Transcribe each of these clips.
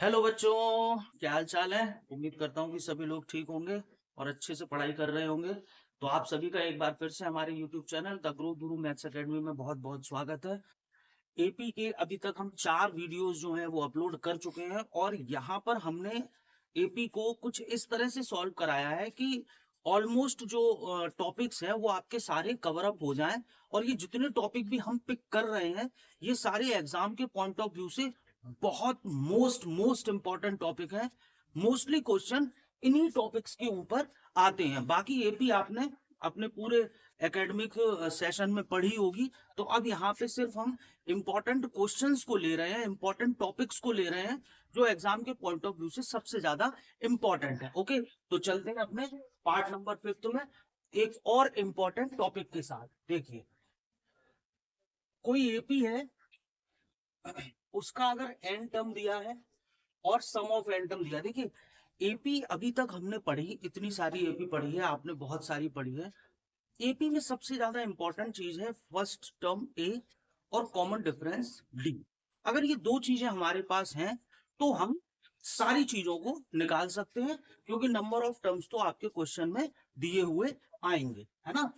Hello बच्चों, क्या हाल चाल है। उम्मीद करता हूँ कि सभी लोग ठीक होंगे और अच्छे से पढ़ाई कर रहे होंगे। तो आप सभी का एक बार फिर से हमारे YouTube channel the grow Guru maths academy में बहुत बहुत स्वागत है। एपी के अभी तक हम 4 वीडियोस जो हैं वो अपलोड कर चुके हैं और यहाँ पर हमने एपी को कुछ इस तरह से सॉल्व कराया है कि ऑलमोस्ट जो टॉपिक्स हैं वो आपके सारे कवर अप हो जाएं। और ये जितने टॉपिक भी हम पिक कर रहे हैं ये सारे एग्जाम के पॉइंट ऑफ व्यू से बहुत मोस्ट मोस्ट इंपॉर्टेंट टॉपिक है। मोस्टली क्वेश्चन इन्हीं टॉपिक्स के ऊपर आते हैं। बाकी एपी आपने अपने पूरे एकेडमिक सेशन में पढ़ी होगी। तो अब यहाँ पे सिर्फ हम इंपॉर्टेंट क्वेश्चंस को ले रहे हैं, इंपॉर्टेंट टॉपिक्स को ले रहे हैं जो एग्जाम के पॉइंट ऑफ व्यू से सबसे ज्यादा इंपॉर्टेंट है। ओके, तो चलते हैं अपने पार्ट नंबर 5 में एक और इंपॉर्टेंट टॉपिक के साथ। देखिए, कोई एपी है, उसका अगर एन टर्म दिया है और सम ऑफ एन टर्म दिया। देखिए, एपी अभी तक हमने पढ़ी, इतनी सारी एपी पढ़ी है, आपने बहुत सारी पढ़ी है। एपी में सबसे ज्यादा इंपॉर्टेंट चीज है फर्स्ट टर्म ए और कॉमन डिफरेंस डी। अगर ये दो चीजें हमारे पास हैं तो हम सारी चीजों को निकाल सकते हैं, क्योंकि नंबर ऑफ टर्म्स तो आपके क्वेश्चन में दिए हुए आएंगे, है ना।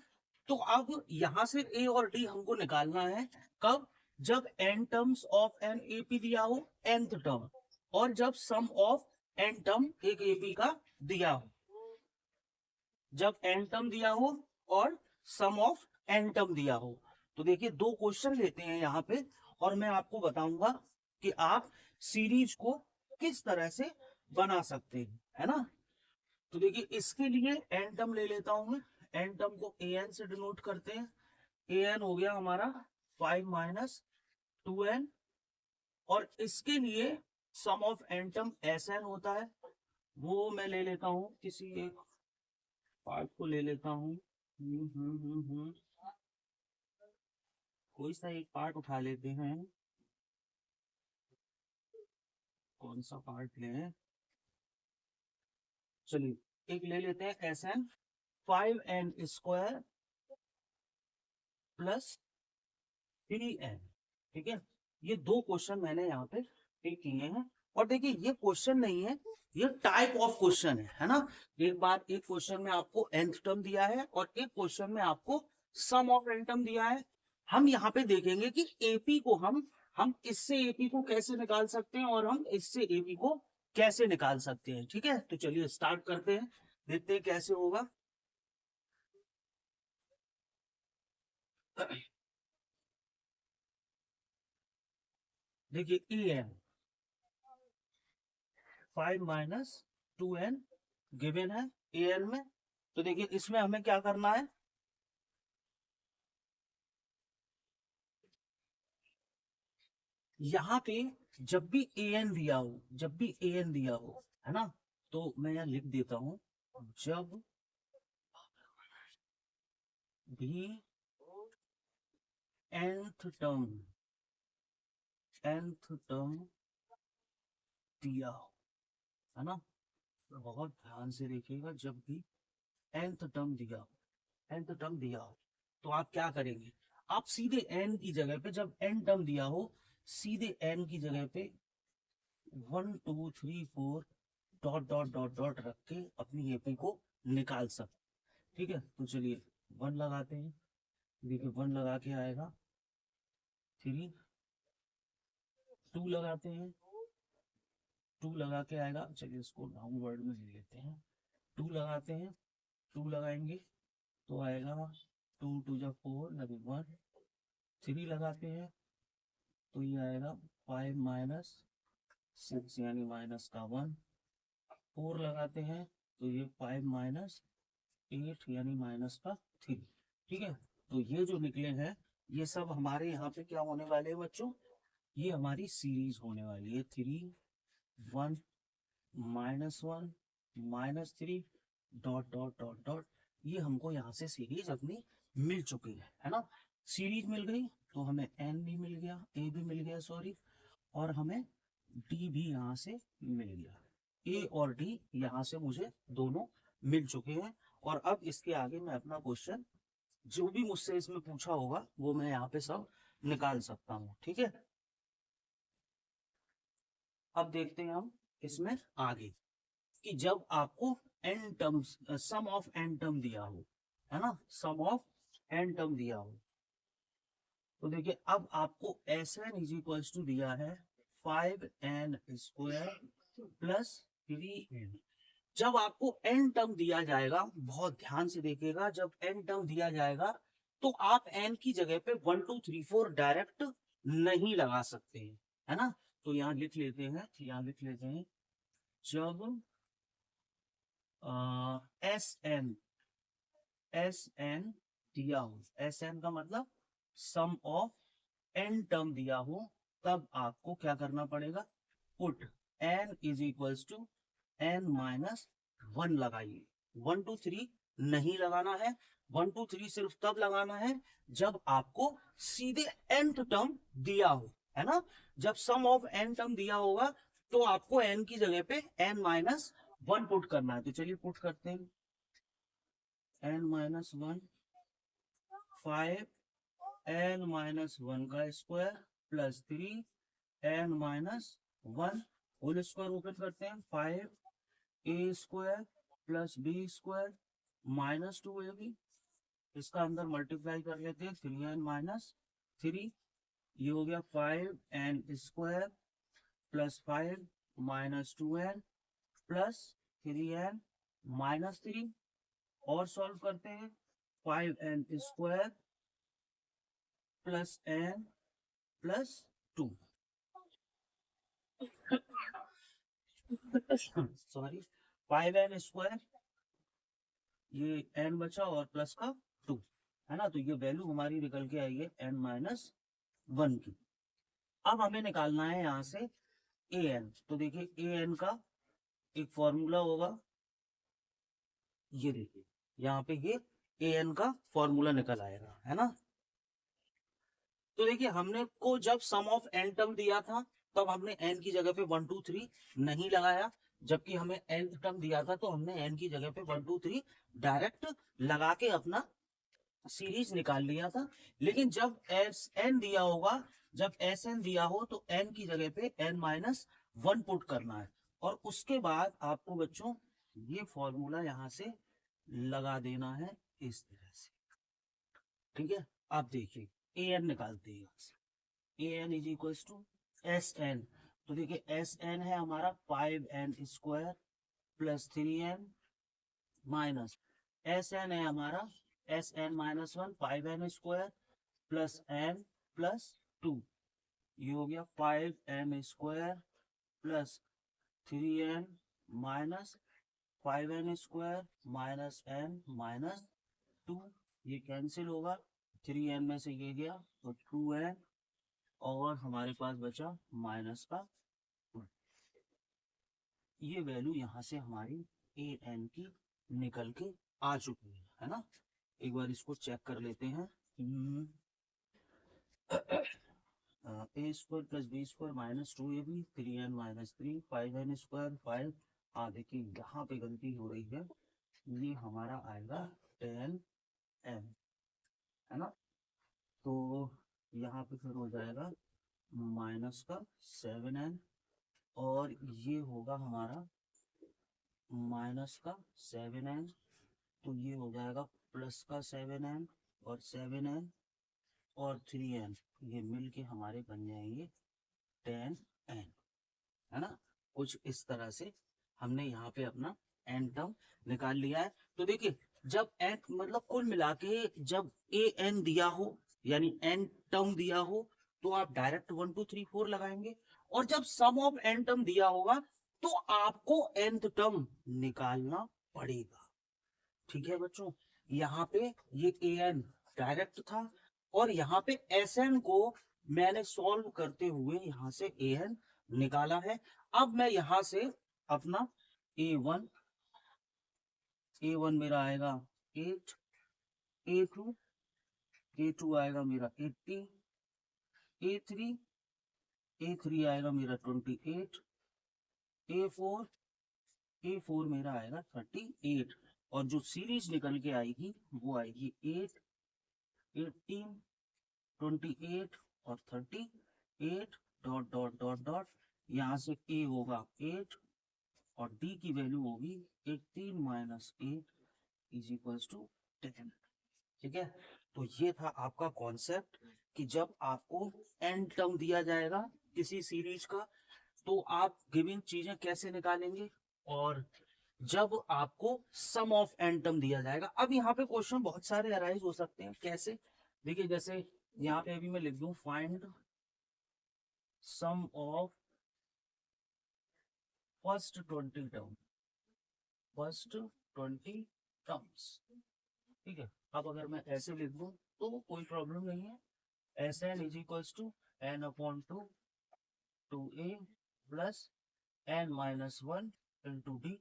तो अब यहां से ए और डी हमको निकालना है। कब? जब n terms of an AP दिया हो, nth टर्म, और जब सम ऑफ एन टर्म एक एपी का दिया हो। जब एन टर्म दिया हो और सम ऑफ एन टर्म दिया हो। तो देखिए, दो क्वेश्चन लेते हैं यहाँ पे और मैं आपको बताऊंगा कि आप सीरीज को किस तरह से बना सकते हैं, है ना। तो देखिए, इसके लिए एन टर्म ले लेता हूं मैं। एन टर्म को ए एन से डिनोट करते हैं। ए एन हो गया हमारा 5 माइनस 2n। और इसके लिए sum of n term S n होता है। वो मैं ले लेता हूँ, किसी एक पार्ट को ले लेता हूँ। कोई सा एक पार्ट उठा लेते हैं। कौन सा पार्ट लें? चलिए, एक ले लेते हैं S N 5n² plus 3n। ठीक है, ये दो क्वेश्चन मैंने यहाँ पे टिक किए हैं। और देखिए, ये क्वेश्चन नहीं है, ये टाइप ऑफ क्वेश्चन है ना। एक बार एक क्वेश्चन में आपको nth टर्म दिया है और एक क्वेश्चन में आपको सम ऑफ n टर्म दिया है। हम यहाँ पे देखेंगे कि एपी को हम इससे एपी को कैसे निकाल सकते हैं और हम इससे एपी को कैसे निकाल सकते हैं। ठीक है, तो चलिए स्टार्ट करते हैं, देखते हैं कैसे होगा। देखिए, ई एन 5 - 2n गिवन है ए एन में। तो देखिए, इसमें हमें क्या करना है। यहाँ पे जब भी ए एन दिया हो, जब भी ए एन दिया हो, है ना, तो मैं यहाँ लिख देता हूं। जब भी nth टर्म दिया हो, है ना, तो बहुत ध्यान से देखिएगा। जब भी nth टर्म दिया हो, nth टर्म दिया हो, तो आप क्या करेंगे। आप सीधे n की जगह पे, जब n टर्म दिया हो, सीधे n की जगह पे 1 2 3 4 डॉट डॉट डॉट डॉट रख के अपनी एपी को निकाल सकते। ठीक है, तो चलिए 1 लगाते हैं। देखिए, 1 लगा के आएगा 3। 2 लगाते हैं, 2 लगा के आएगा। चलिए, इसको डाउनवर्ड में ले लेते हैं। 2 लगाते हैं, 2 लगाएंगे तो आएगा 2 × 2 = 4 लगे 1। 3 लगाते हैं तो ये आएगा 5 - 6 यानी माइनस का 1। 4 लगाते हैं तो ये 5 - 8 यानी माइनस का 3। ठीक है, तो ये जो निकले हैं ये सब हमारे यहाँ पे क्या होने वाले हैं बच्चों, ये हमारी सीरीज होने वाली है। 3 1 -1 -3 डॉट डॉट डॉट डॉट। ये हमको यहाँ से सीरीज अपनी मिल चुकी है ना। सीरीज मिल गई तो हमें एन भी मिल गया, ए भी मिल गया, सॉरी, और हमें डी भी यहाँ से मिल गया। ए और डी यहाँ से मुझे दोनों मिल चुके हैं। और अब इसके आगे मैं अपना क्वेश्चन जो भी मुझसे इसमें पूछा होगा वो मैं यहाँ पे सब निकाल सकता हूँ। ठीक है, अब देखते हैं हम इसमें आगे कि जब आपको n terms sum of n term दिया हो, है ना, सम ऑफ एन टर्म दिया हो, तो देखिए अब आपको S n is equals to दिया है 5n² प्लस 3n। जब आपको n टर्म दिया जाएगा, बहुत ध्यान से देखिएगा, जब n टर्म दिया जाएगा तो आप n की जगह पे 1 2 3 4 डायरेक्ट नहीं लगा सकते हैं, है ना। तो यहाँ लिख लेते हैं, जब एस एन दिया हो, एस एन का मतलब सम ऑफ एन टर्म दिया हो, तब आपको क्या करना पड़ेगा, put n is equals to n minus 1 लगाइए। 1 2 3 नहीं लगाना है, 1 2 3 सिर्फ तब लगाना है जब आपको सीधे nth टर्म दिया हो, है ना। जब सम ऑफ एन टर्म दिया होगा तो आपको n की जगह पे n माइनस 1 पुट करना है। तो चलिए पुट करते हैं, n माइनस 1 5n माइनस 1 का square plus 3n minus 1 whole square open करते हैं, 5a² plus b² minus 2ab, इसका अंदर मल्टीप्लाई कर लेते हैं, 3n माइनस 3, ये हो गया 5n² plus 5 minus 2n plus 3n minus 3, और सॉल्व करते हैं, 5n² plus n plus 2 sorry 5n², ये n बचा और प्लस का 2, है ना। तो ये वैल्यू हमारी निकल के आई है n माइनस 1 की। अब हमें निकालना है यहाँ से an। तो देखिए an का एक फॉर्मूला होगा, ये देखिए यहाँ पे ये an का फॉर्मूला निकल आएगा, है ना। तो देखिए हमने को जब सम ऑफ एन टर्म दिया था तब हमने n की जगह पे 1 2 3 नहीं लगाया, जबकि हमें n टर्म दिया था तो हमने n की जगह पे 1 2 3 डायरेक्ट लगा के अपना सीरीज निकाल लिया था। लेकिन जब एस एन दिया होगा, जब एस एन दिया हो तो n की जगह पे n माइनस 1 पुट करना है, और उसके बाद आपको बच्चों ये फॉर्मूला यहाँ से लगा देना है इस तरह से, ठीक है। आप देखिए ए एन निकालते हैं यहाँ से, a n is equal to S n. तो देखिए एस एन है हमारा 5n² plus 3n minus S n है हमारा S n minus 1 5n² plus n plus 2, ये हो गया 5n² plus 3n minus 5n² minus n minus 2, ये कैंसिल होगा, 3n में से ये गया तो 2n, और हमारे पास बचा माइनस का 1। ये वैल्यू यहाँ से हमारी ए एन की निकल के आ चुकी है ना। एक बार इसको चेक कर लेते हैं, a² plus b² minus 2ab 3n minus 3 5n² 5। हाँ देखिए यहाँ पे गलती हो रही है, ये हमारा आएगा 10n, है ना। तो यहाँ पे फिर हो जाएगा माइनस का 7n, और ये होगा हमारा माइनस का 7n, तो ये हो जाएगा प्लस का 7n और 7n और 3n, ये मिल के हमारे बन जाएंगे 10n, है ना। कुछ इस तरह से हमने यहाँ पे अपना n टर्म निकाल लिया है। तो देखिए जब n मतलब कुल मिला के जब ए एन दिया हो, यानी n टर्म दिया हो, तो आप डायरेक्ट 1 2 3 4 लगाएंगे, और जब सम ऑफ n टर्म दिया होगा तो आपको nth टर्म निकालना पड़ेगा, ठीक है बच्चों। यहाँ पे ये ए एन डायरेक्ट था, और यहाँ पे एस एन को मैंने सॉल्व करते हुए यहाँ से ए एन निकाला है। अब मैं यहाँ से अपना a1 मेरा आएगा 8, a2 आएगा मेरा 80, a3 आएगा मेरा 28, a4 मेरा आएगा 38, और जो सीरीज निकल के आएगी वो आएगी 8 18 28 और 38 डॉट डॉट डॉट डॉट यहाँ से a होगा 8 और d की वैल्यू होगी 18 माइनस 8 इज इक्वल्स टू 10। ठीक है, तो ये था आपका कॉन्सेप्ट कि जब आपको एन टर्म दिया जाएगा किसी सीरीज का तो आप गिवन चीजें कैसे निकालेंगे, और जब आपको सम ऑफ एन टर्म दिया जाएगा। अब यहाँ पे क्वेश्चन बहुत सारे अराइज हो सकते हैं। कैसे? देखिए, जैसे यहाँ पे अभी मैं लिख दूं find sum of first 20 term, first 20 terms. ठीक है, अब अगर मैं ऐसे लिख दूं तो कोई प्रॉब्लम नहीं है। S n is equals to n upon two a plus n minus 1 into d.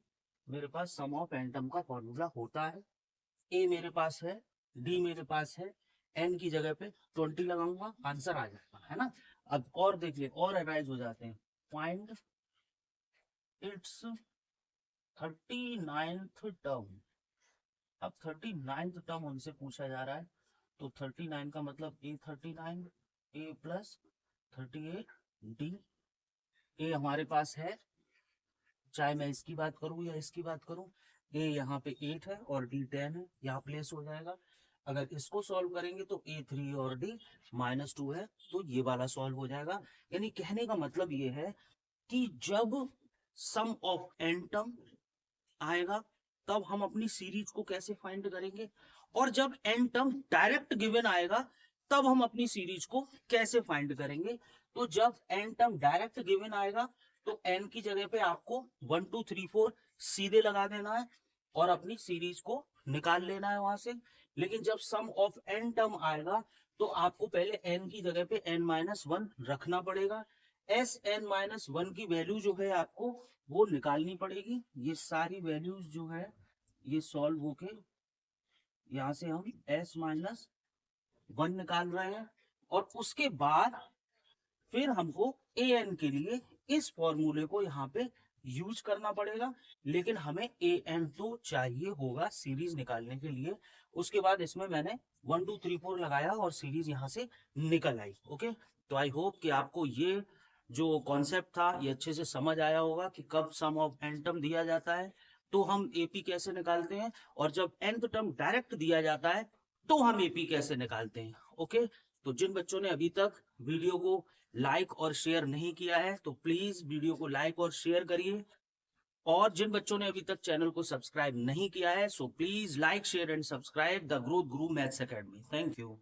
मेरे पास सम ऑफ एन टर्म का फॉर्मूला होता है। ए मेरे पास है, डी मेरे पास है, एन की जगह पे 20 लगाऊंगा, आंसर आ जाएगा, है ना। अब और देख ले, और अराइज हो जाते हैं। Find its 39th term. अब 39th टर्म हमसे पूछा जा रहा है, तो 39 का मतलब ए 39 ए प्लस 38 डी। ए हमारे पास है, चाहे मैं इसकी बात करूं या इसकी बात करूं, ए यहाँ पे 8 है और डी 10 है, यहाँ प्लेस हो जाएगा। अगर इसको सॉल्व करेंगे तो ए 3 और डी -2 है, तो ये वाला सॉल्व हो जाएगा। यानी कहने का मतलब ये है कि जब सम ऑफ एन टर्म आएगा तब हम अपनी सीरीज को कैसे फाइंड करेंगे, और जब एन टर्म डायरेक्ट गिवन आएगा तब हम अपनी सीरीज को कैसे फाइंड करेंगे। तो जब एन टर्म डायरेक्ट गिवन आएगा तो एन की जगह पे आपको 1 2 3 4 सीधे लगा देना है और अपनी सीरीज को निकाल लेना है वहां से। लेकिन जब सम ऑफ एन टर्म आएगा तो आपको पहले एन की जगह पे n-1 रखना पड़ेगा। एस n-1 की वैल्यू जो है आपको वो निकालनी पड़ेगी। ये सारी वैल्यूज जो है ये सॉल्व होके यहाँ से हम s-1 निकाल रहे हैं, और उसके बाद फिर हमको ए एन के लिए इस फॉर्मूले को यहाँ पे यूज करना पड़ेगा। लेकिन हमें ए एन तो चाहिए होगा सीरीज निकालने के लिए। उसके बाद इसमें मैंने 1 2 3 4 लगाया और सीरीज यहाँ से निकल आई। ओके, तो आई होप कि आपको ये जो कॉन्सेप्ट था ये अच्छे से समझ आया होगा कि कब सम ऑफ एन टर्म दिया जाता है तो हम एपी कैसे निकालते हैं, और जब nth टर्म डायरेक्ट दिया जाता है तो हम एपी कैसे निकालते हैं। ओके, तो जिन बच्चों ने अभी तक वीडियो को लाइक और शेयर नहीं किया है तो प्लीज वीडियो को लाइक और शेयर करिए, और जिन बच्चों ने अभी तक चैनल को सब्सक्राइब नहीं किया है so please like share and subscribe the growth Guru maths academy. Thank you.